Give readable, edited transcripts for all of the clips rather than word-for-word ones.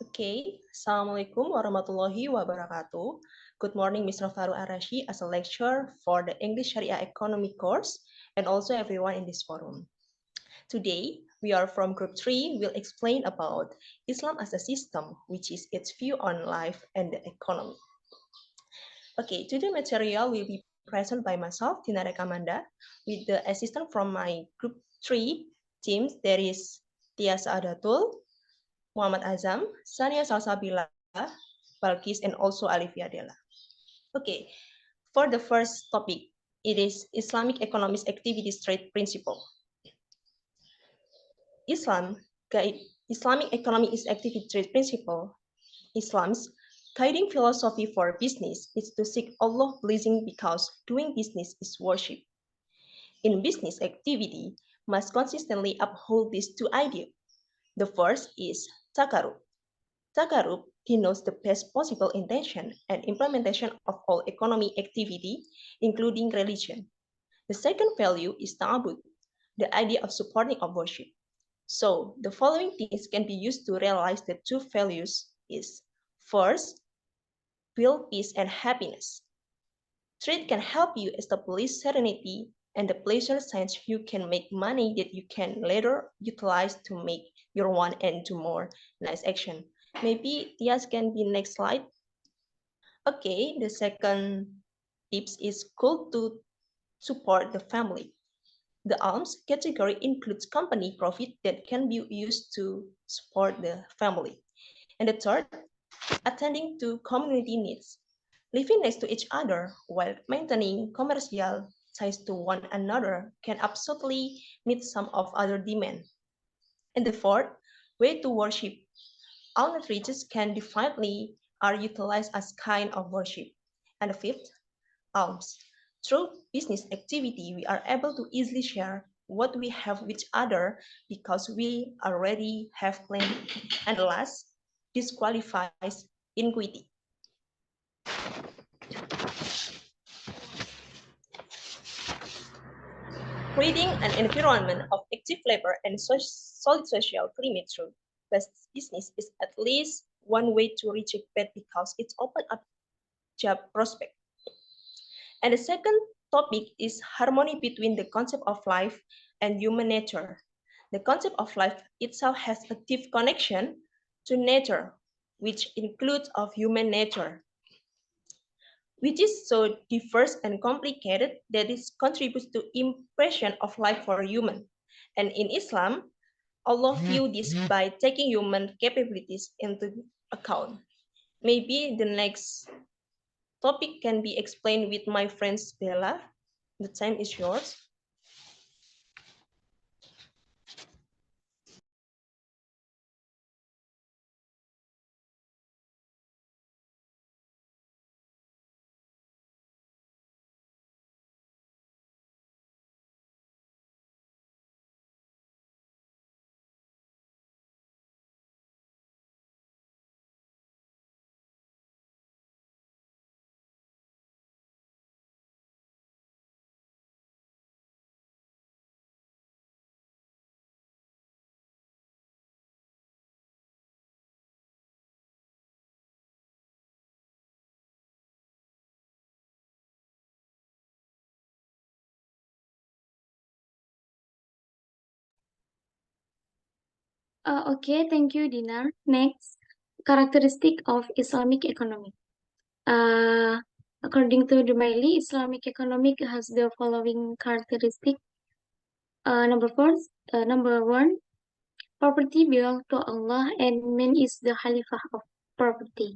Okay, Assalamualaikum warahmatullahi wabarakatuh. Good morning, Mr. Faru Arashi, as a lecturer for the English Sharia Economy course, and also everyone in this forum. Today, we are from Group 3, will explain about Islam as a system, which is its view on life and the economy. Okay, today material will be present by myself, Tina Rekamanda, with the assistant from my Group 3 teams, there is Tia Saadatul, Muhammad Azam, Sania Salsabila, Balkis, and also Alivia Della. Okay, for the first topic, it is Islamic Economics Activities Trade Principle. Islamic Economic is Activity Trade Principle. Islam's guiding philosophy for business is to seek Allah's blessing because doing business is worship. In business activity, must consistently uphold these two ideas. The first is takarub. Takarub denotes the best possible intention and implementation of all economic activity, including religion. The second value is ta'abud, the idea of supporting of worship. So the following things can be used to realize the two values is first, build peace and happiness. Trade can help you establish serenity and the pleasure since you can make money that you can later utilize to make your one and do more nice action. Maybe Tias can be next slide. Okay, the second tips is goal to support the family. The alms category includes company profit that can be used to support the family. And the third, attending to community needs. Living next to each other while maintaining commercial ties to one another can absolutely meet some of other demands. And the fourth, way to worship. All outreaches can definitely are utilized as kind of worship. And the fifth, alms. Through business activity, we are able to easily share what we have with each other because we already have plenty. And last, disqualifies iniquity. Creating an environment of active labor and solid social climate through business is at least one way to reject bad because it's open up job prospect. And the second topic is harmony between the concept of life and human nature. The concept of life itself has a deep connection to nature, which includes of human nature, which is so diverse and complicated that it contributes to impression of life for human. And in Islam, Allah view this by taking human capabilities into account. Maybe the next topic can be explained with my friend Bella. The time is yours. Okay, thank you, Dinar. Next, characteristic of Islamic economy. According to Dumaili, Islamic economic has the following characteristic. Number one, property belongs to Allah and man is the Khalifah of property.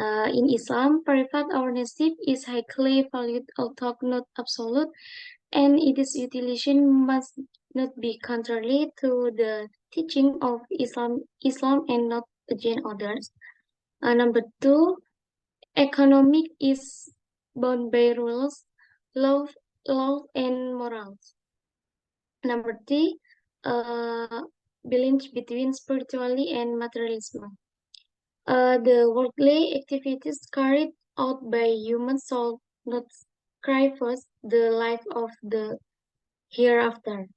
In Islam, private ownership is highly valued, although not absolute, and its utilization must not be contrary to the teaching of Islam and not against others. Number two, economic is bound by rules, law, and morals. Number three, uh, balance between spirituality and materialism. The worldly activities carried out by human soul not sacrifice the life of the hereafter.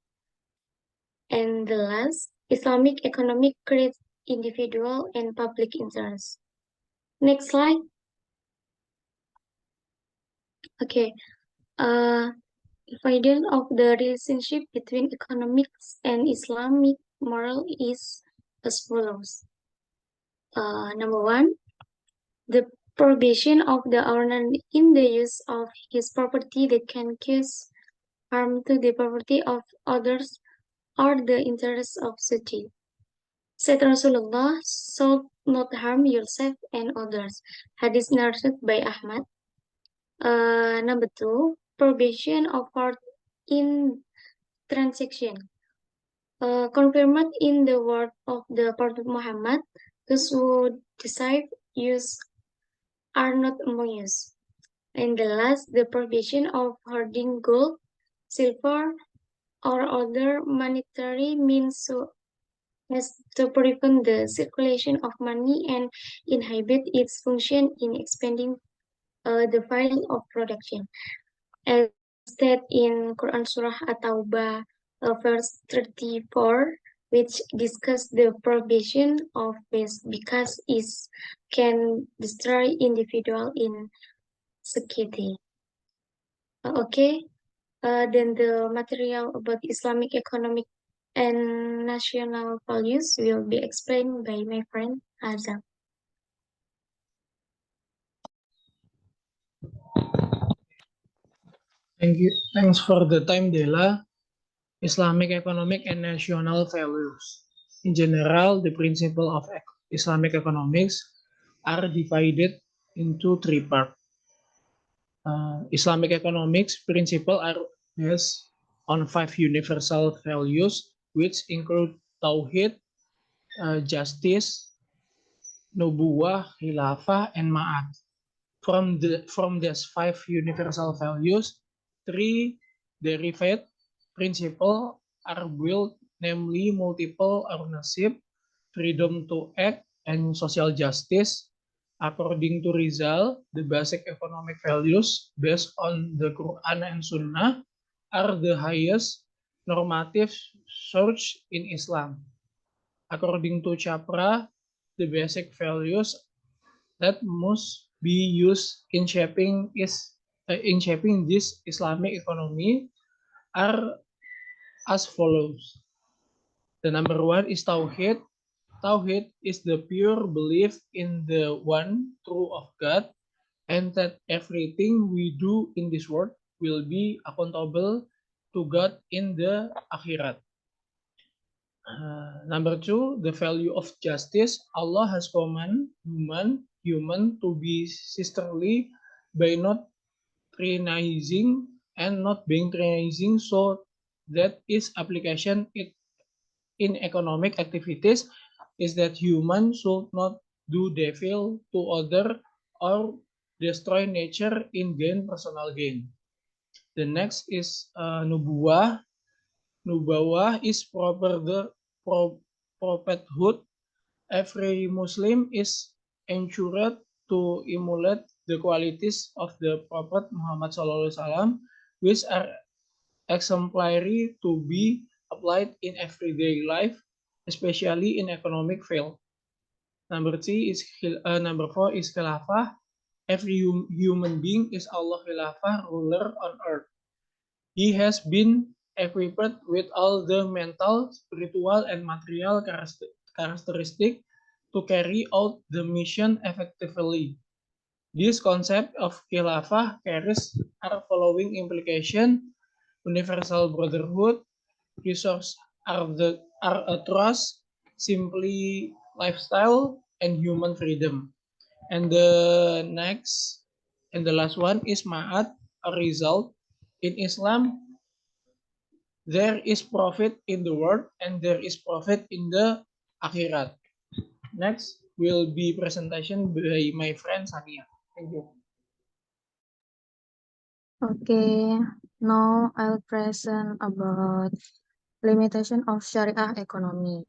And the last, Islamic economic creates individual and public interests. Next slide. Okay. Evidence of the relationship between economics and Islamic moral is as follows. Number one, the prohibition of the owner in the use of his property that can cause harm to the property of others or the interests of society. Said Rasulullah, "So not harm yourself and others." Hadith narrated by Ahmad. Number two, prohibition of fraud in transaction. Confirmed in the word of the Prophet Muhammad, those who deceive use are not among us. And the last, the prohibition of hoarding gold, silver, or other monetary means so as to prevent the circulation of money and inhibit its function in expanding the value of production. As stated in Quran Surah At-Taubah, verse 34, which discuss the prohibition of waste because it can destroy individual in society. Okay, then the material about Islamic economic and national values will be explained by my friend Azam. Thank you. Thanks for the time, Dela. Islamic economic and national values. In general, the principle of Islamic economics are divided into three parts. Islamic economics principles are based on 5 universal values, which include Tauhid, justice, Nubuwah, Khilafah, and Ma'at. From these 5 universal values, 3 derived principles are built, namely multiple ownership, freedom to act, and social justice. According to Rizal, the basic economic values based on the Quran and Sunnah are the highest normative source in Islam. According to Chapra, the basic values that must be used in shaping this Islamic economy are as follows. The number one is Tauhid. Tauhid is the pure belief in the one true of God and that everything we do in this world will be accountable to God in the akhirat. Number two, the value of justice. Allah has commanded human to be sisterly by not tyrannizing and not being tyrannizing, so that its application in economic activities is that humans should not do evil to other or destroy nature in gain personal gain. The next is nubuwah. Nubuwah is prophethood. Every Muslim is ensured to emulate the qualities of the Prophet Muhammad SAW, which are exemplary to be applied in everyday life, especially in economic field. Number four is khilafah. Every human being is Allah khilafah, ruler on earth. He has been equipped with all the mental, spiritual, and material characteristics to carry out the mission effectively. This concept of khilafah carries our following implication: universal brotherhood, resource are a trust, simply lifestyle, and human freedom. And the next and the last one is ma'at, a result. In Islam, there is profit in the world and there is profit in the akhirat. Next will be presentation by my friend Sania. Thank you. Okay, now I'll present about limitation of Sharia economy.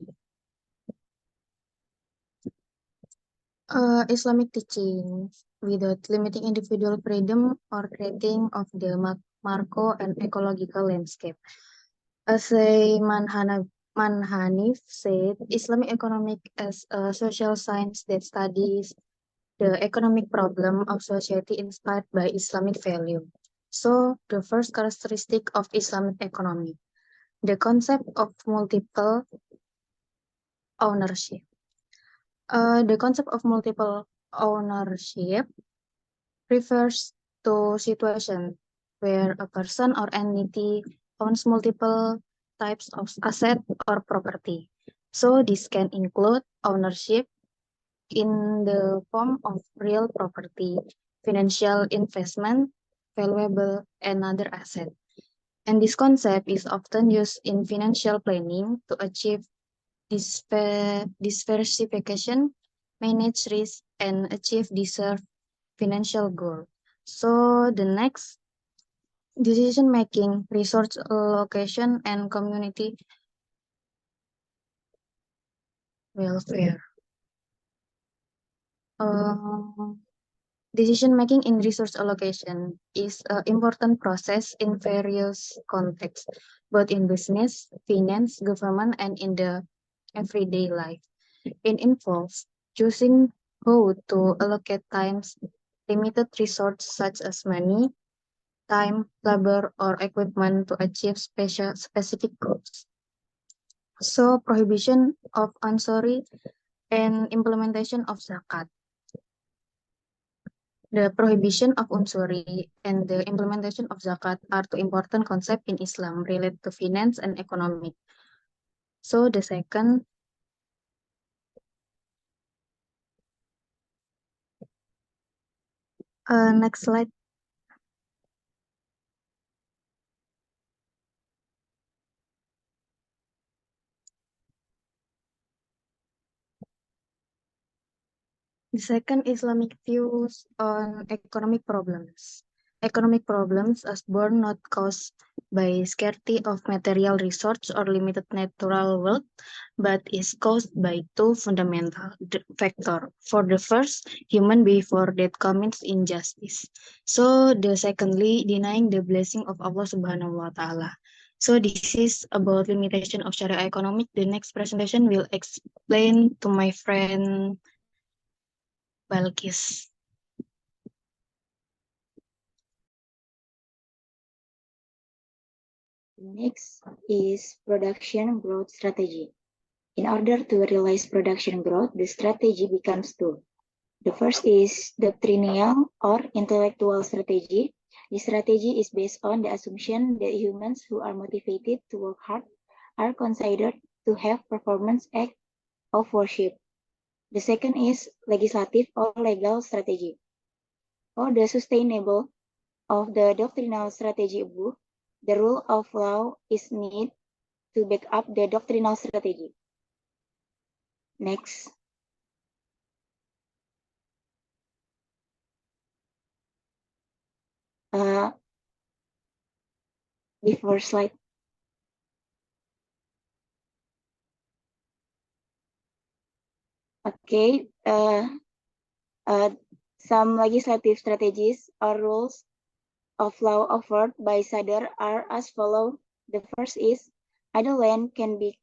Islamic teaching without limiting individual freedom or creating of the macro and ecological landscape. As a Hanif said Islamic economic as a social science that studies the economic problem of society inspired by Islamic value. So, the first characteristic of Islamic economy, the concept of multiple ownership. The concept of multiple ownership refers to situation where a person or entity owns multiple types of asset or property. So this can include ownership in the form of real property, financial investment, valuable, and other asset. And this concept is often used in financial planning to achieve diversification, manage risk, and achieve deserved financial goal. So the next, decision making, resource allocation, and community welfare. Decision making in resource allocation is an important process in various contexts, both in business, finance, government, and in the everyday life. It involves choosing how to allocate times, limited resources such as money, time, labor, or equipment to achieve specific goals. So, prohibition of usury and implementation of zakat. The prohibition of usury and the implementation of zakat are two important concepts in Islam related to finance and economic. So, the second, next slide. The second, Islamic views on economic problems. Economic problems are born not caused by scarcity of material resources or limited natural wealth, but is caused by two fundamental factors. For the first, human behavior that commits injustice. So the secondly, denying the blessing of Allah Subhanahu wa Ta'ala. So this is about limitation of Sharia economic. The next presentation will explain to my friend Balkis. Next is production growth strategy. In order to realize production growth, the strategy becomes two. The first is doctrinal or intellectual strategy. The strategy is based on the assumption that humans who are motivated to work hard are considered to have performance act of worship. The second is legislative or legal strategy. For the sustainable of the doctrinal strategy above, the rule of law is needed to back up the doctrinal strategy. Next. Before slide. Okay. Some legislative strategies or rules of law offered by Sadr are as follows. The first is idle land can be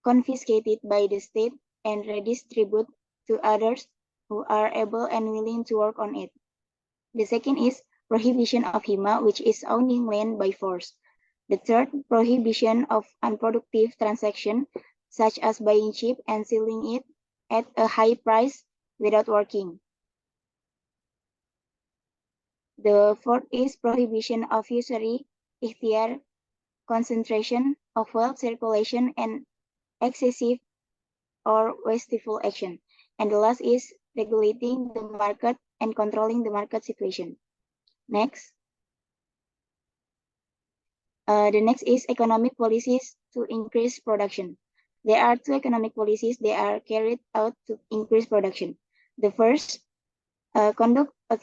confiscated by the state and redistributed to others who are able and willing to work on it. The second is prohibition of hima, which is owning land by force. The third, prohibition of unproductive transaction, such as buying cheap and selling it at a high price without working. The fourth is prohibition of usury, ikhtiar, concentration of wealth circulation, and excessive or wasteful action. And the last is regulating the market and controlling the market situation. Next. The next is economic policies to increase production. There are two economic policies that are carried out to increase production. The first, conduct a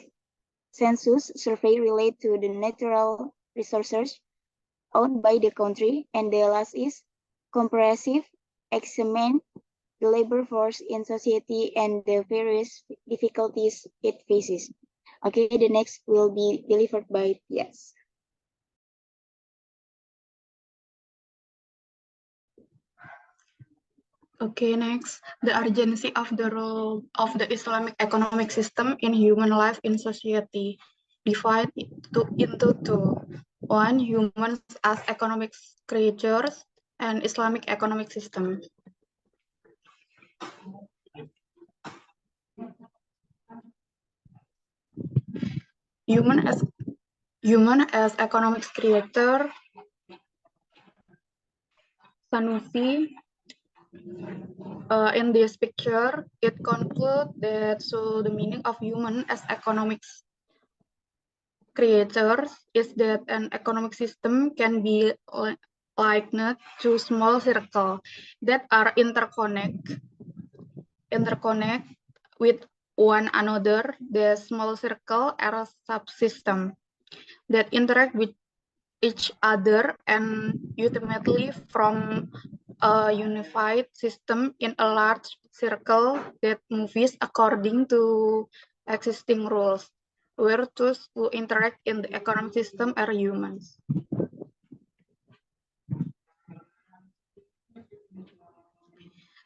census survey related to the natural resources owned by the country, and the last is comprehensive examine the labor force in society and the various difficulties it faces. Okay, the next will be delivered by Yes. Okay, next, the urgency of the role of the Islamic economic system in human life in society. Divide into two. One, humans as economic creatures, and Islamic economic system. Human as economic creator, Sanusi. In this picture, it concludes that the meaning of human as economic creators is that an economic system can be likened to small circles that are interconnect with one another. The small circle are a subsystem that interact with each other and ultimately from a unified system in a large circle that moves according to existing rules, where those who interact in the economic system are humans.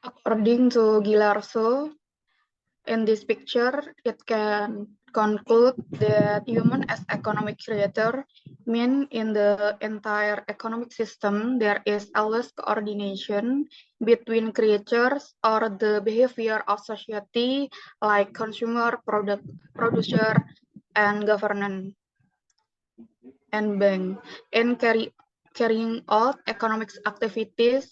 According to Gilarso, in this picture, it can conclude that human as economic creator mean in the entire economic system, there is always coordination between creatures or the behavior of society like consumer, producer, and government and bank in carrying out economic activities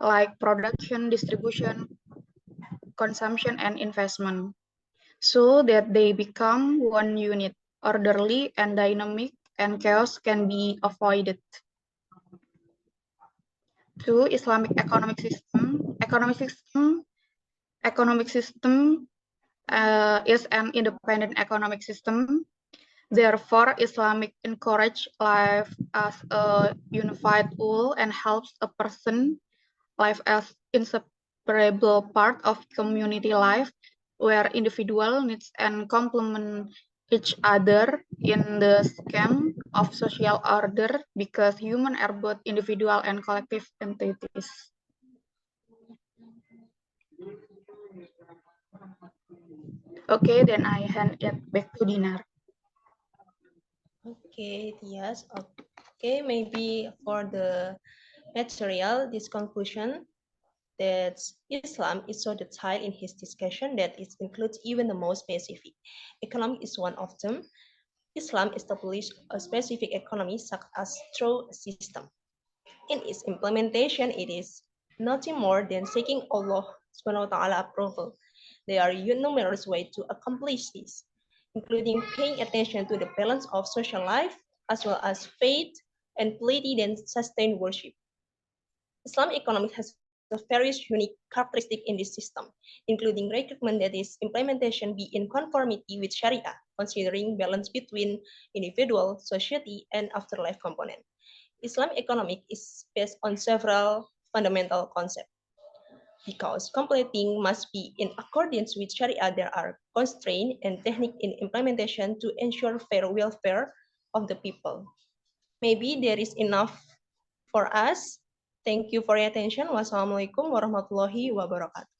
like production, distribution, consumption, and investment, so that they become one unit, orderly and dynamic, and chaos can be avoided. Two, Islamic economic system. Economic system is an independent economic system. Therefore, Islamic encourage life as a unified whole and helps a person life as inseparable part of community life, where individual needs and complement each other in the scheme of social order, because humans are both individual and collective entities. Okay, then I hand it back to Dinar. Okay, yes. Okay, maybe for the material, this conclusion that Islam is so detailed in his discussion that it includes even the most specific. Economic is one of them. Islam established a specific economy such as through a system. In its implementation, it is nothing more than seeking Allah subhanahu wa ta'ala approval. There are numerous ways to accomplish this, including paying attention to the balance of social life, as well as faith and piety and sustained worship. Islamic economics has a various unique characteristic in this system, including requirement that its implementation be in conformity with Sharia, considering balance between individual, society, and afterlife component. Islamic economic is based on several fundamental concepts. Because completing must be in accordance with Sharia, there are constraints and techniques in implementation to ensure fair welfare of the people. Maybe there is enough for us. Thank you for your attention. Wassalamualaikum warahmatullahi wabarakatuh.